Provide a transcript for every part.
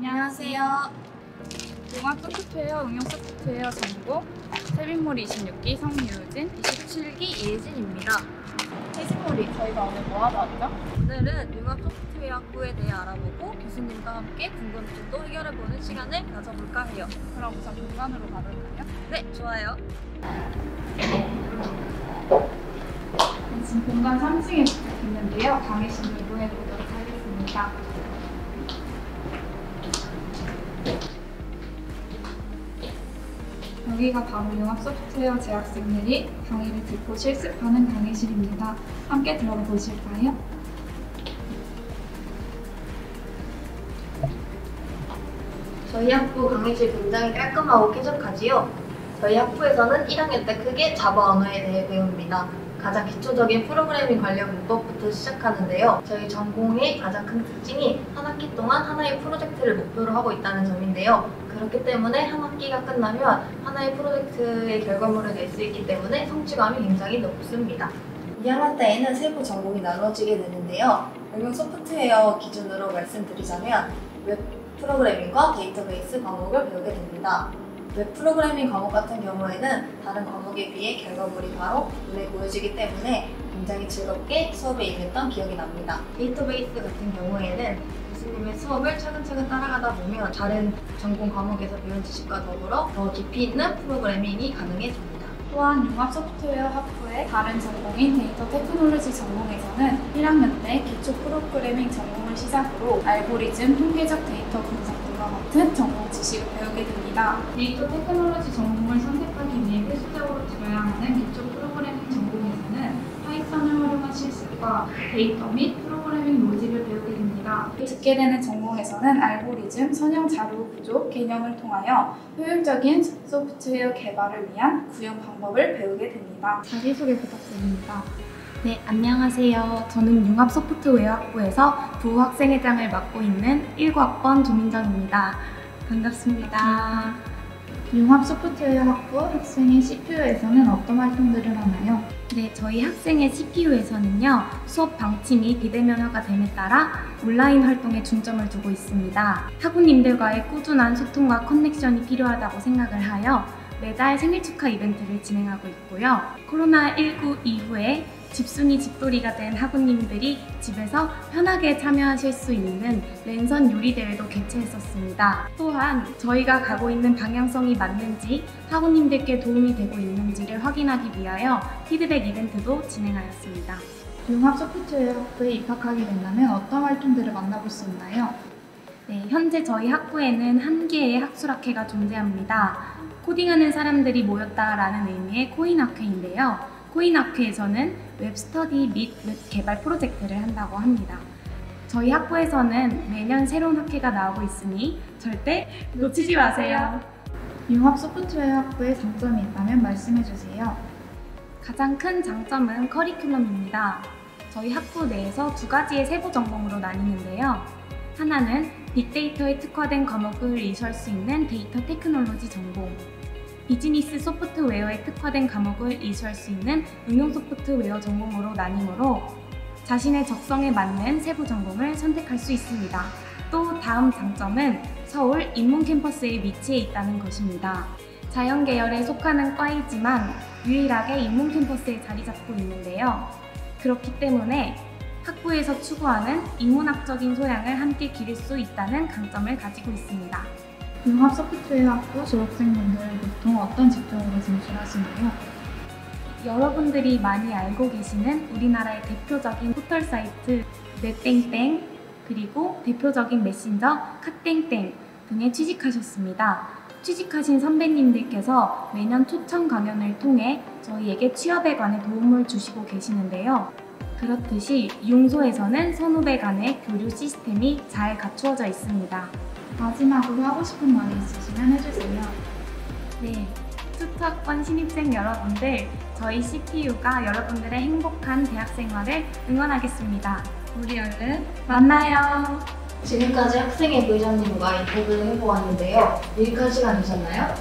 안녕하세요. 종합 소프트웨어 응용 소프트웨어 전공 세빈몰이 26기 성유진 27기 이혜진입니다. 세진몰이 저희가 오늘 뭐 하러 왔죠? 오늘은 융합 소프트웨어 학부에 대해 알아보고 교수님과 함께 궁금증도 해결해보는 시간을 가져볼까 해요. 그럼 우선 본관으로 가볼까요? 네, 좋아요. 지금 본관 3층에 도착했는데요. 강의실 이동해 보도록 하겠습니다. 여기가 바로 융합 소프트웨어 재학생들이 강의를 듣고 실습하는 강의실입니다. 함께 들어가 보실까요? 저희 학부 강의실 굉장히 깔끔하고 쾌적하지요. 저희 학부에서는 1학년 때 크게 자바 언어에 대해 배웁니다. 가장 기초적인 프로그래밍 관련 문법부터 시작하는데요. 저희 전공의 가장 큰 특징이 한 학기 동안 하나의 프로젝트를 목표로 하고 있다는 점인데요. 그렇기 때문에 한 학기가 끝나면 하나의 프로젝트의 결과물을 낼 수 있기 때문에 성취감이 굉장히 높습니다. 2학년 때에는 세부 전공이 나눠지게 되는데요. 응용 소프트웨어 기준으로 말씀드리자면 웹 프로그래밍과 데이터베이스 과목을 배우게 됩니다. 웹 프로그래밍 과목 같은 경우에는 다른 과목에 비해 결과물이 바로 눈에 보여지기 때문에 굉장히 즐겁게 수업에 임했던 기억이 납니다. 데이터베이스 같은 경우에는 교수님의 수업을 차근차근 따라가다 보면 다른 전공 과목에서 배운 지식과 더불어 더 깊이 있는 프로그래밍이 가능해집니다. 또한 융합 소프트웨어 학부의 다른 전공인 데이터 테크놀로지 전공에서는 1학년 때 기초 프로그래밍 전공을 시작으로 알고리즘, 통계적 데이터 분석 등과 같은 전공 지식을 배우게 됩니다. 데이터 테크놀로지 전공을 선택하기 위해 필수적으로 들어야 하는 기초 프로그래밍 전공에서는 파이썬을 활용한 실습과 데이터 및 프로그래밍 로직을 배우게 됩니다. 듣게 되는 전공에서는 알고리즘, 선형 자료 구조, 개념을 통하여 효율적인 소프트웨어 개발을 위한 구현 방법을 배우게 됩니다. 자기소개 부탁드립니다. 네, 안녕하세요. 저는 융합 소프트웨어 학부에서 부학생회장을 맡고 있는 19학번 조민정입니다. 반갑습니다. 융합 소프트웨어 학부 학생의 CPU에서는 어떤 활동들을 하나요? 네, 저희 학생의 CPU에서는요, 수업 방치 및 비대면화가 됨에 따라 온라인 활동에 중점을 두고 있습니다. 학우님들과의 꾸준한 소통과 커넥션이 필요하다고 생각을 하여 매달 생일 축하 이벤트를 진행하고 있고요. 코로나19 이후에 집순이 집돌이가 된 학우님들이 집에서 편하게 참여하실 수 있는 랜선 요리 대회도 개최했었습니다. 또한 저희가 가고 있는 방향성이 맞는지 학우님들께 도움이 되고 있는지를 확인하기 위하여 피드백 이벤트도 진행하였습니다. 융합 소프트웨어 학부에 입학하게 된다면 어떤 활동들을 만나볼 수 있나요? 네, 현재 저희 학부에는 한 개의 학술학회가 존재합니다. 코딩하는 사람들이 모였다라는 의미의 코인학회인데요. 코인학회에서는 웹스터디 및 웹 개발 프로젝트를 한다고 합니다. 저희 학부에서는 매년 새로운 학회가 나오고 있으니 절대 놓치지 마세요. 융합 소프트웨어 학부에 장점이 있다면 말씀해주세요. 가장 큰 장점은 커리큘럼입니다. 저희 학부 내에서 두 가지의 세부 전공으로 나뉘는데요. 하나는 빅데이터에 특화된 과목을 이수할 수 있는 데이터 테크놀로지 전공, 비즈니스 소프트웨어에 특화된 과목을 이수할 수 있는 응용 소프트웨어 전공으로 나뉘므로 자신의 적성에 맞는 세부 전공을 선택할 수 있습니다. 또 다음 장점은 서울 인문 캠퍼스에 위치해 있다는 것입니다. 자연 계열에 속하는 과이지만 유일하게 인문 캠퍼스에 자리 잡고 있는데요. 그렇기 때문에 학부에서 추구하는 인문학적인 소양을 함께 기를 수 있다는 강점을 가지고 있습니다. 융합 소프트웨어 학부 졸업생분들 보통 어떤 직종으로 진출하시나요? 여러분들이 많이 알고 계시는 우리나라의 대표적인 포털 사이트 넷땡땡, 그리고 대표적인 메신저 카땡땡 등에 취직하셨습니다. 취직하신 선배님들께서 매년 초청 강연을 통해 저희에게 취업에 관해 도움을 주시고 계시는데요. 그렇듯이 융소에서는 선후배 간의 교류 시스템이 잘 갖추어져 있습니다. 마지막으로 하고 싶은 말이 있으시면 해주세요. 네, 수특학번 신입생 여러분들, 저희 CPU가 여러분들의 행복한 대학생활을 응원하겠습니다. 우리 얼른 만나요. 지금까지 학생의 부회장님과 인터뷰를 해보았는데요. 유익한 시간이셨나요?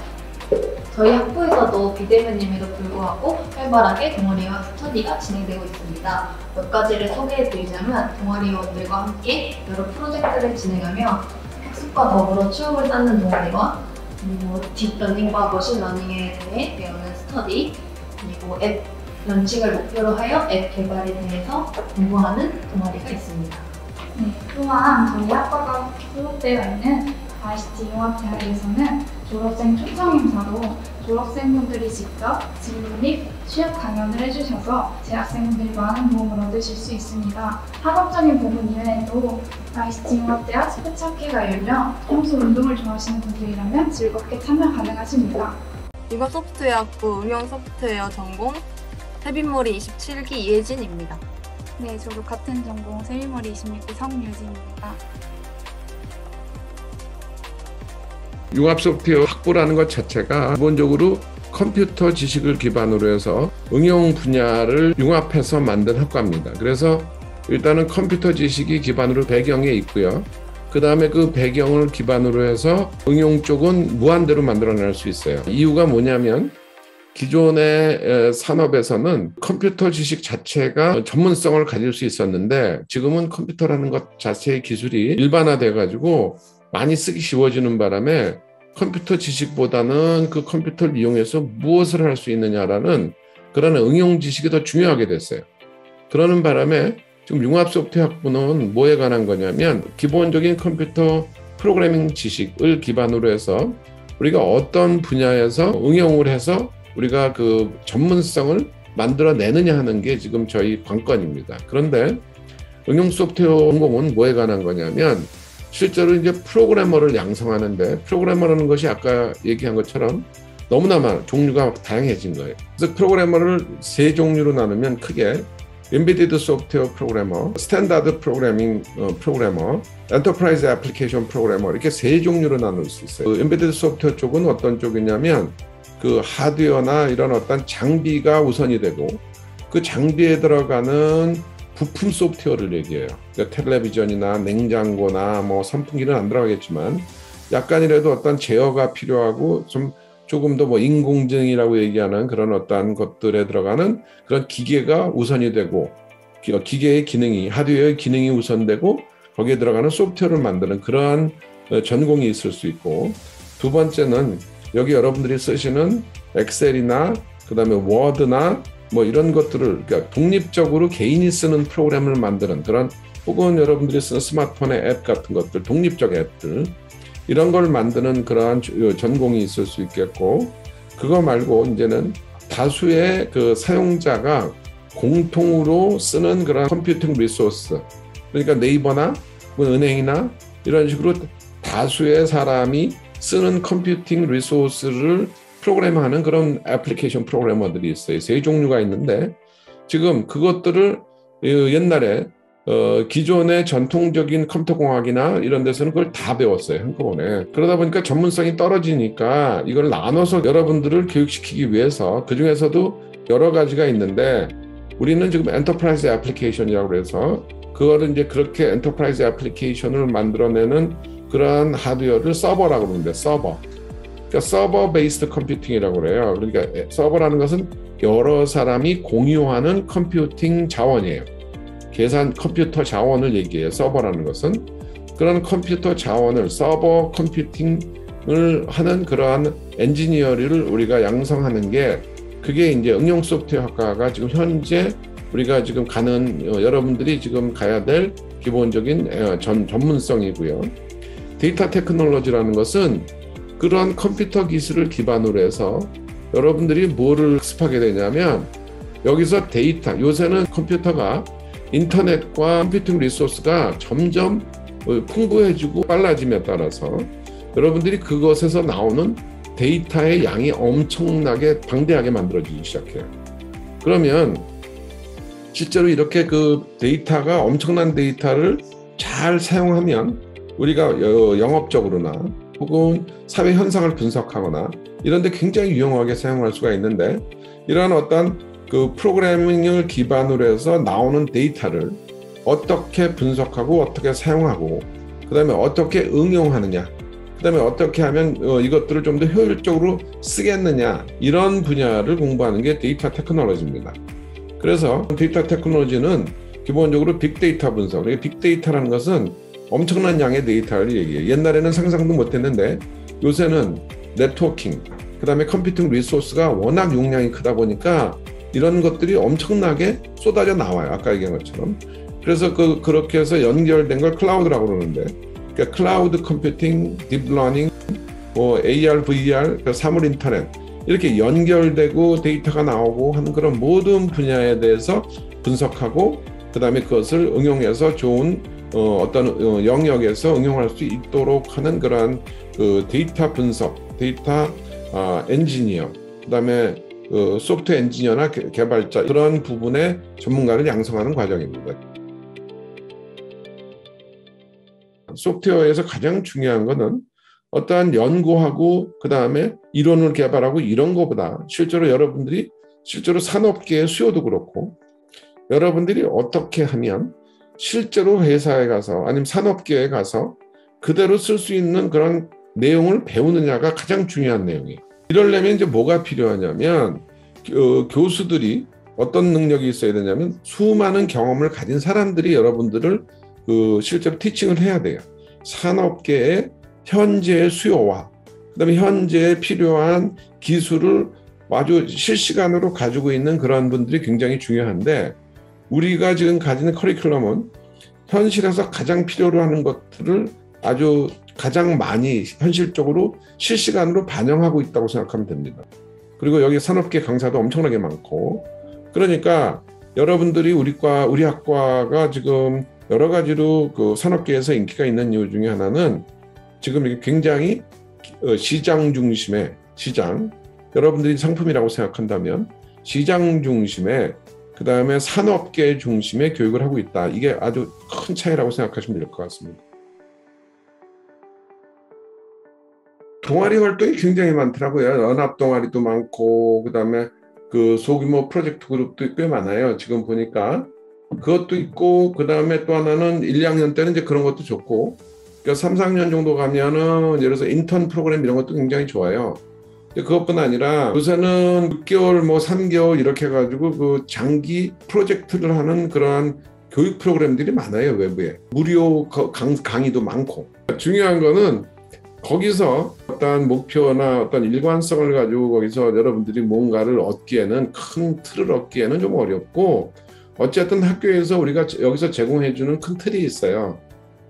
저희 학부에서도 비대면임에도 불구하고 활발하게 동아리와 스터디가 진행되고 있습니다. 몇 가지를 소개해드리자면 동아리원들과 함께 여러 프로젝트를 진행하며 학과 더불어 추억을 쌓는 동아리와 그리고 딥러닝과 머신러닝에 대해 배우는 스터디, 그리고 앱 런칭을 목표로 하여 앱 개발에 대해서 공부하는 동아리가 있습니다. 네, 또한 저희 학과가 소속되어 있는 ICT 융합대학에서는 졸업생 초청 행사로 졸업생분들이 직접 진로 및 취업 강연을 해주셔서 재학생분들이 많은 도움을 얻으실 수 있습니다. 학업적인 부분 이외에도 ICT 융합대학 스포츠학회가 열려 평소 운동을 좋아하시는 분들이라면 즐겁게 참여 가능하십니다. 융합 소프트웨어학부 응용 소프트웨어 전공 세빈머리 27기 이혜진입니다. 네, 저도 같은 전공 세미머리 26기 성유진입니다. 융합 소프트웨어 학부라는 것 자체가 기본적으로 컴퓨터 지식을 기반으로 해서 응용 분야를 융합해서 만든 학과입니다. 그래서 일단은 컴퓨터 지식이 기반으로 배경에 있고요. 그 다음에 그 배경을 기반으로 해서 응용 쪽은 무한대로 만들어낼 수 있어요. 이유가 뭐냐면 기존의 산업에서는 컴퓨터 지식 자체가 전문성을 가질 수 있었는데 지금은 컴퓨터라는 것 자체의 기술이 일반화돼 가지고 많이 쓰기 쉬워지는 바람에 컴퓨터 지식보다는 그 컴퓨터를 이용해서 무엇을 할 수 있느냐라는 그런 응용 지식이 더 중요하게 됐어요. 그러는 바람에 지금 융합 소프트웨어 학부는 뭐에 관한 거냐면 기본적인 컴퓨터 프로그래밍 지식을 기반으로 해서 우리가 어떤 분야에서 응용을 해서 우리가 그 전문성을 만들어내느냐 하는 게 지금 저희 관건입니다. 그런데 응용 소프트웨어 전공은 뭐에 관한 거냐면 실제로 이제 프로그래머를 양성하는데 프로그래머라는 것이 아까 얘기한 것처럼 너무나 종류가 다양해진 거예요. 그래서 프로그래머를 세 종류로 나누면 크게 Embedded Software Programmer, Standard Programming Programmer, Enterprise Application Programmer 이렇게 세 종류로 나눌 수 있어요. 그 Embedded Software 쪽은 어떤 쪽이냐면 그 하드웨어나 이런 어떤 장비가 우선이 되고 그 장비에 들어가는 부품 소프트웨어를 얘기해요. 그러니까 텔레비전이나 냉장고나 뭐 선풍기는 안 들어가겠지만 약간이라도 어떤 제어가 필요하고 조금 더 뭐 인공지능이라고 얘기하는 그런 어떤 것들에 들어가는 그런 기계가 우선이 되고 기계의 기능이 하드웨어의 기능이 우선되고 거기에 들어가는 소프트웨어를 만드는 그러한 전공이 있을 수 있고 두 번째는 여기 여러분들이 쓰시는 엑셀이나 그다음에 워드나 뭐 이런 것들을 그러니까 독립적으로 개인이 쓰는 프로그램을 만드는 그런 혹은 여러분들이 쓰는 스마트폰의 앱 같은 것들 독립적 앱들 이런 걸 만드는 그러한 전공이 있을 수 있겠고 그거 말고 이제는 다수의 그 사용자가 공통으로 쓰는 그런 컴퓨팅 리소스 그러니까 네이버나 은행이나 이런 식으로 다수의 사람이 쓰는 컴퓨팅 리소스를 프로그램하는 그런 애플리케이션 프로그래머들이 있어요. 세 종류가 있는데 지금 그것들을 옛날에 기존의 전통적인 컴퓨터공학이나 이런 데서는 그걸 다 배웠어요. 한꺼번에. 그러다 보니까 전문성이 떨어지니까 이걸 나눠서 여러분들을 교육시키기 위해서 그중에서도 여러 가지가 있는데 우리는 지금 엔터프라이즈 애플리케이션이라고 해서 그거를 이제 그렇게 엔터프라이즈 애플리케이션을 만들어내는 그러한 하드웨어를 서버라고 부르는데 서버. 그러니까 서버 베이스드 컴퓨팅이라고 그래요. 그러니까 서버라는 것은 여러 사람이 공유하는 컴퓨팅 자원이에요. 계산 컴퓨터 자원을 얘기해요. 서버라는 것은 그런 컴퓨터 자원을 서버 컴퓨팅을 하는 그러한 엔지니어를 우리가 양성하는 게 그게 이제 응용 소프트웨어 학과가 지금 현재 우리가 지금 가는 여러분들이 지금 가야 될 기본적인 전문성이고요. 데이터 테크놀로지라는 것은 그런 컴퓨터 기술을 기반으로 해서 여러분들이 뭐를 학습하게 되냐면 여기서 데이터, 요새는 컴퓨터가 인터넷과 컴퓨팅 리소스가 점점 풍부해지고 빨라짐에 따라서 여러분들이 그것에서 나오는 데이터의 양이 엄청나게 방대하게 만들어지기 시작해요. 그러면 실제로 이렇게 그 데이터가 엄청난 데이터를 잘 사용하면 우리가 영업적으로나 혹은 사회 현상을 분석하거나 이런 데 굉장히 유용하게 사용할 수가 있는데 이러한 어떤 그 프로그래밍을 기반으로 해서 나오는 데이터를 어떻게 분석하고 어떻게 사용하고 그 다음에 어떻게 응용하느냐 그 다음에 어떻게 하면 이것들을 좀 더 효율적으로 쓰겠느냐 이런 분야를 공부하는 게 데이터 테크놀로지입니다. 그래서 데이터 테크놀로지는 기본적으로 빅데이터 분석, 빅데이터라는 것은 엄청난 양의 데이터를 얘기해요. 옛날에는 상상도 못했는데 요새는 네트워킹, 그 다음에 컴퓨팅 리소스가 워낙 용량이 크다 보니까 이런 것들이 엄청나게 쏟아져 나와요. 아까 얘기한 것처럼. 그래서 그렇게 해서 연결된 걸 클라우드라고 그러는데, 그러니까 클라우드 컴퓨팅, 딥러닝, 뭐 AR, VR, 사물 인터넷 이렇게 연결되고 데이터가 나오고 하는 그런 모든 분야에 대해서 분석하고 그 다음에 그것을 응용해서 좋은 어떤 영역에서 응용할 수 있도록 하는 그러한 그 데이터 분석, 데이터 엔지니어, 그 다음에 소프트웨어 엔지니어나 개발자 그런 부분의 전문가를 양성하는 과정입니다. 소프트웨어에서 가장 중요한 것은 어떠한 연구하고 그 다음에 이론을 개발하고 이런 것보다 실제로 여러분들이 실제로 산업계의 수요도 그렇고 여러분들이 어떻게 하면 실제로 회사에 가서 아니면 산업계에 가서 그대로 쓸 수 있는 그런 내용을 배우느냐가 가장 중요한 내용이에요. 이러려면 이제 뭐가 필요하냐면 교수들이 어떤 능력이 있어야 되냐면 수많은 경험을 가진 사람들이 여러분들을 실제로 티칭을 해야 돼요. 산업계의 현재의 수요와 그다음에 현재에 필요한 기술을 아주 실시간으로 가지고 있는 그런 분들이 굉장히 중요한데 우리가 지금 가지는 커리큘럼은 현실에서 가장 필요로 하는 것들을 아주 가장 많이 현실적으로 실시간으로 반영하고 있다고 생각하면 됩니다. 그리고 여기 산업계 강사도 엄청나게 많고 그러니까 여러분들이 우리 학과가 지금 여러 가지로 그 산업계에서 인기가 있는 이유 중에 하나는 지금 이게 굉장히 시장 중심의 여러분들이 상품이라고 생각한다면 시장 중심의 그 다음에 산업계 중심의 교육을 하고 있다. 이게 아주 큰 차이라고 생각하시면 될 것 같습니다. 동아리 활동이 굉장히 많더라고요. 연합 동아리도 많고 그 다음에 그 소규모 프로젝트 그룹도 꽤 많아요. 지금 보니까 그것도 있고 그 다음에 또 하나는 1, 2학년 때는 이제 그런 것도 좋고 그러니까 3, 4학년 정도 가면은 예를 들어서 인턴 프로그램 이런 것도 굉장히 좋아요. 그것뿐 아니라 요새는 6개월 뭐 3개월 이렇게 해가지고 그 장기 프로젝트를 하는 그러한 교육 프로그램들이 많아요. 외부에 무료 강의도 많고 중요한 거는 거기서 어떤 목표나 어떤 일관성을 가지고 거기서 여러분들이 뭔가를 얻기에는 큰 틀을 얻기에는 좀 어렵고 어쨌든 학교에서 우리가 여기서 제공해주는 큰 틀이 있어요.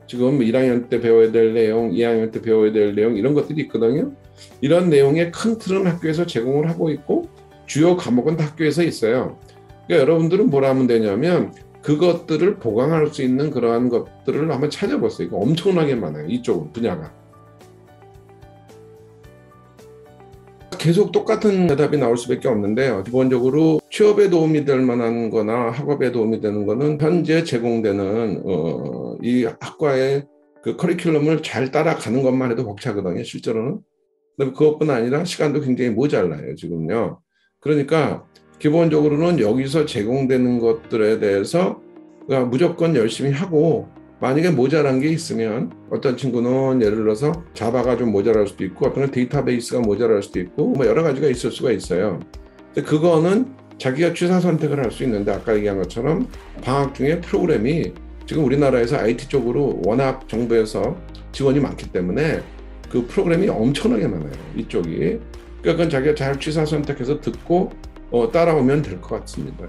지금 1학년 때 배워야 될 내용, 2학년 때 배워야 될 내용 이런 것들이 있거든요. 이런 내용의 큰 틀은 학교에서 제공을 하고 있고 주요 과목은 다 학교에서 있어요. 그러니까 여러분들은 뭘 하면 되냐면 그것들을 보강할 수 있는 그러한 것들을 한번 찾아보세요. 이거 엄청나게 많아요. 이쪽 분야가. 계속 똑같은 대답이 나올 수밖에 없는데요. 기본적으로 취업에 도움이 될 만한 거나 학업에 도움이 되는 거는 현재 제공되는 이 학과의 그 커리큘럼을 잘 따라가는 것만 해도 벅차거든요. 실제로는. 그것뿐 아니라 시간도 굉장히 모자라요. 지금요. 그러니까 기본적으로는 여기서 제공되는 것들에 대해서 무조건 열심히 하고 만약에 모자란 게 있으면 어떤 친구는 예를 들어서 자바가 좀 모자랄 수도 있고 어떤 데이터베이스가 모자랄 수도 있고 뭐 여러 가지가 있을 수가 있어요. 근데 그거는 자기가 취사 선택을 할 수 있는데 아까 얘기한 것처럼 방학 중에 프로그램이 지금 우리나라에서 IT 쪽으로 워낙 정부에서 지원이 많기 때문에 그 프로그램이 엄청나게 많아요. 이쪽이. 그러니까 그건 자기가 잘 취사 선택해서 듣고 따라오면 될 것 같습니다.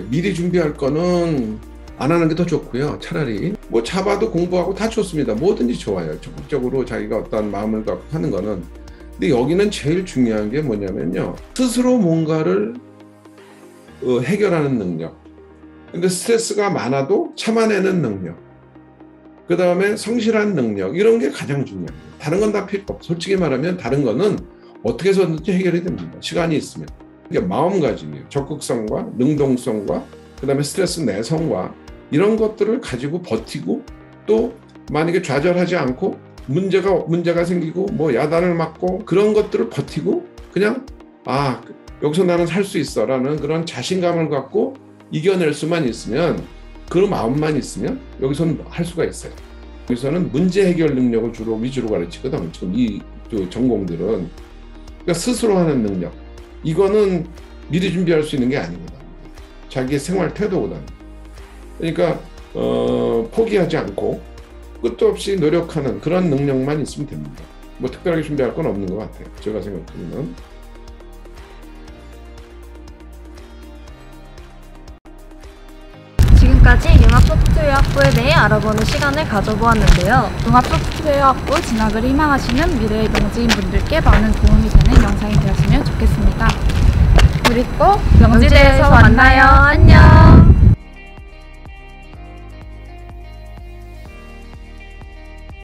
미리 준비할 거는 안 하는 게 더 좋고요. 차라리 뭐 차봐도 공부하고 다 좋습니다. 뭐든지 좋아요. 적극적으로 자기가 어떤 마음을 갖고 하는 거는. 근데 여기는 제일 중요한 게 뭐냐면요. 스스로 뭔가를 해결하는 능력. 근데 스트레스가 많아도 참아내는 능력. 그 다음에 성실한 능력. 이런 게 가장 중요합니다. 다른 건 다 필요 없어요. 솔직히 말하면 다른 거는 어떻게 해서든지 해결이 됩니다. 시간이 있으면. 이게 마음가짐이에요. 적극성과 능동성과 그 다음에 스트레스 내성과 이런 것들을 가지고 버티고 또 만약에 좌절하지 않고 문제가 생기고 뭐 야단을 맞고 그런 것들을 버티고 그냥 여기서 나는 살 수 있어 라는 그런 자신감을 갖고 이겨낼 수만 있으면 그 마음만 있으면 여기서는 할 수가 있어요. 여기서는 문제 해결 능력을 주로 위주로 가르치거든. 지금 이 전공들은. 그러니까 스스로 하는 능력. 이거는 미리 준비할 수 있는 게 아닙니다. 자기의 생활 태도거든. 그러니까 포기하지 않고 끝도 없이 노력하는 그런 능력만 있으면 됩니다. 뭐 특별하게 준비할 건 없는 것 같아요. 제가 생각하면. 지금까지 융합소프트웨어학부에 대해 알아보는 시간을 가져보았는데요. 융합소프트웨어학부 진학을 희망하시는 미래의 명지인분들께 많은 도움이 되는 영상이 되었으면 좋겠습니다. 우리 또 명지대에서 만나요. 안녕.